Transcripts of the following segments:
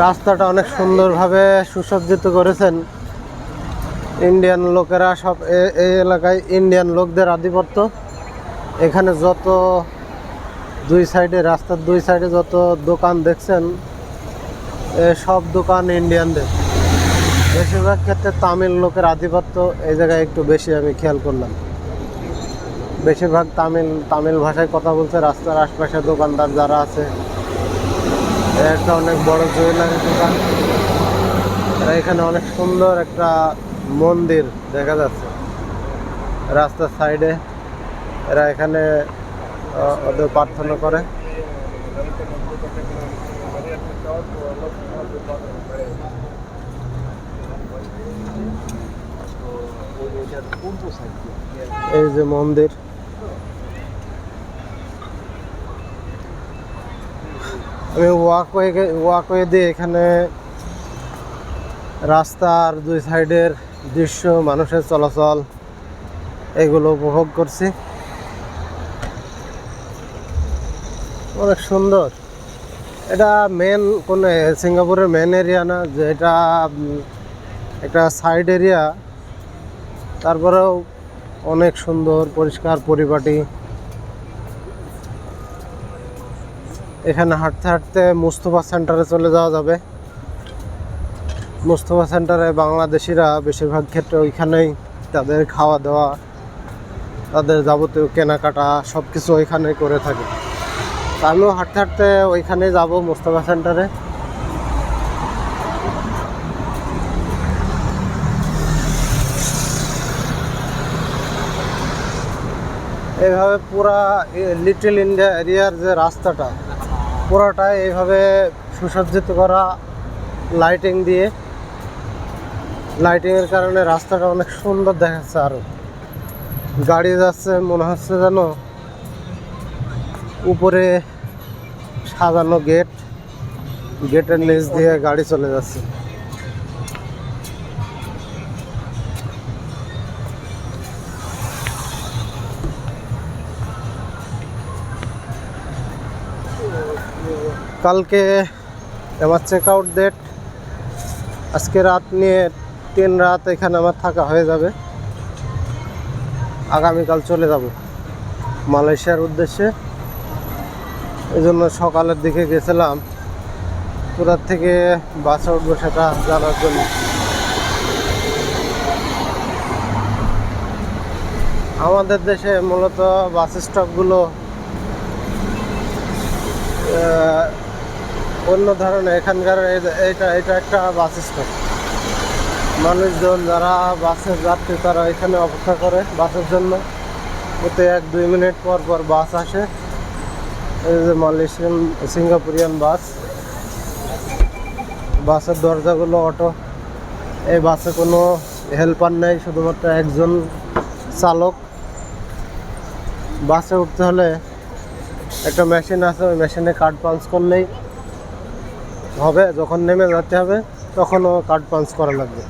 রাস্তাটা অনেক সুন্দরভাবে সুসজ্জিত করেছেন ইন্ডিয়ান লোকেরা। সব এই এলাকায় ইন্ডিয়ান লোকদের আধিপত্য। এখানে যত দুই সাইডে, রাস্তার দুই সাইডে যত দোকান দেখছেন, সব দোকান ইন্ডিয়ানদের। বেশিরভাগ ক্ষেত্রে তামিল লোকের আধিপত্য এই জায়গায় একটু বেশি আমি খেয়াল করলাম। বেশিরভাগ তামিল ভাষায় কথা বলছে। রাস্তার আশপাশে দোকানদার যারা আছে, একটা অনেক বড় জুয়েলারি দোকান। এখানে অনেক সুন্দর একটা মন্দির দেখা যাচ্ছে রাস্তার সাইডে। এরা এখানে ওদের প্রার্থনা করে। এই যে মন্দির, আমি ওয়াকওয়ে দিয়ে এখানে রাস্তার দুই সাইডের দৃশ্য, মানুষের চলাচল, এগুলো উপভোগ করছি। অনেক সুন্দর। এটা মেন কোন সিঙ্গাপুরের মেন এরিয়া না, যে এটা একটা সাইড এরিয়া। তারপরেও অনেক সুন্দর, পরিষ্কার, পরিপাটি। এখানে হাঁটতে হাঁটতে মুস্তফা সেন্টারে চলে যাওয়া যাবে। মুস্তফা সেন্টারে বাংলাদেশিরা বেশিরভাগ ক্ষেত্রে ওইখানেই তাদের খাওয়া দাওয়া, তাদের যাবতীয় কেনাকাটা সব কিছু ওইখানেই করে থাকে। আমিও হাঁটতে হাঁটতে ওইখানে যাব, মুস্তফা সেন্টারে। এইভাবে পুরা লিটল ইন্ডিয়া এরিয়ার যে রাস্তাটা, পুরাটাই এইভাবে সুসজ্জিত করা লাইটিং দিয়ে। লাইটিংয়ের কারণে রাস্তাটা অনেক সুন্দর দেখাচ্ছে। আরও গাড়ি যাচ্ছে, মনে হচ্ছে যেন উপরে সাজানো গেটের নিচ দিয়ে গাড়ি চলে যাচ্ছে। কালকে আমার চেক আউট ডেট। আজকে রাত নিয়ে 3 রাত এখানে আমার থাকা হয়ে যাবে। আগামীকাল চলে যাব মালয়েশিয়ার উদ্দেশ্যে। এই জন্য সকালের দিকে গেছিলাম কোথার থেকে বাসে উঠবো সেটা জানার জন্য। আমাদের দেশে মূলত বাস স্টপগুলো অন্য ধরনের। এখানকার এটা একটা বাস স্টপ। মানুষজন যারা বাসের যাত্রী তারা এখানে অপেক্ষা করে বাসের জন্য। ওতে 1-2 মিনিট পর পর বাস আসে। এই যে মালয়েশিয়ান সিঙ্গাপুরিয়ান বাস। বাসের দরজাগুলো অটো। এই বাসে কোনো হেল্পার নেই, শুধুমাত্র একজন চালক। বাসে উঠতে হলে একটা মেশিন আছে, ওই মেশিনে কার্ড পাঞ্চ করলেই হবে। যখন নেমে যেতে হবে তখনও কার্ড পাঞ্চ করা লাগবে।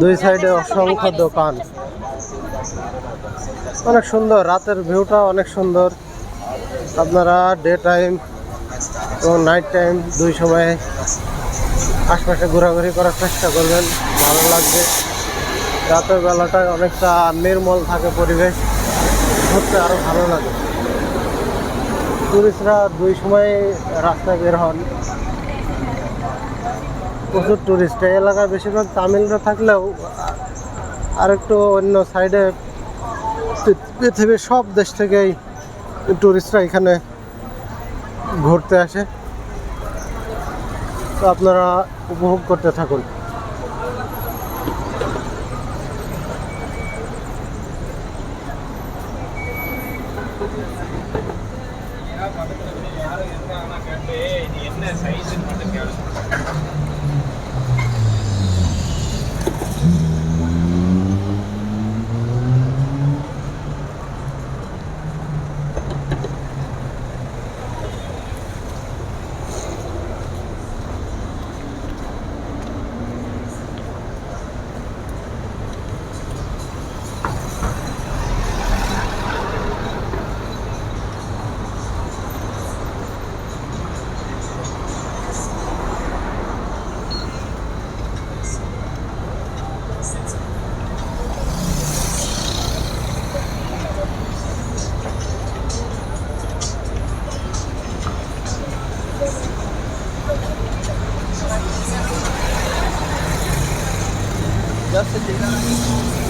দুই সাইডে অসংখ্য দোকান, অনেক সুন্দর। রাতের ভিউটা অনেক সুন্দর। আপনারা ডে টাইম এবং নাইট টাইম দুই সময়ে আশপাশে ঘোরাঘুরি করার চেষ্টা করবেন, ভালো লাগবে। রাতের বেলাটায় অনেকটা নির্মল থাকে পরিবেশ, ঘুরতে আরও ভালো লাগে। টুরিস্টরা দুই সময় রাস্তায় বের হন, প্রচুর টুরিস্ট। এই এলাকায় বেশিরভাগ তামিলরা থাকলেও আর একটু অন্য সাইডে পৃথিবীর সব দেশ থেকেই টুরিস্টরা এখানে ঘুরতে আসে। তো আপনারা উপভোগ করতে থাকুন। Just a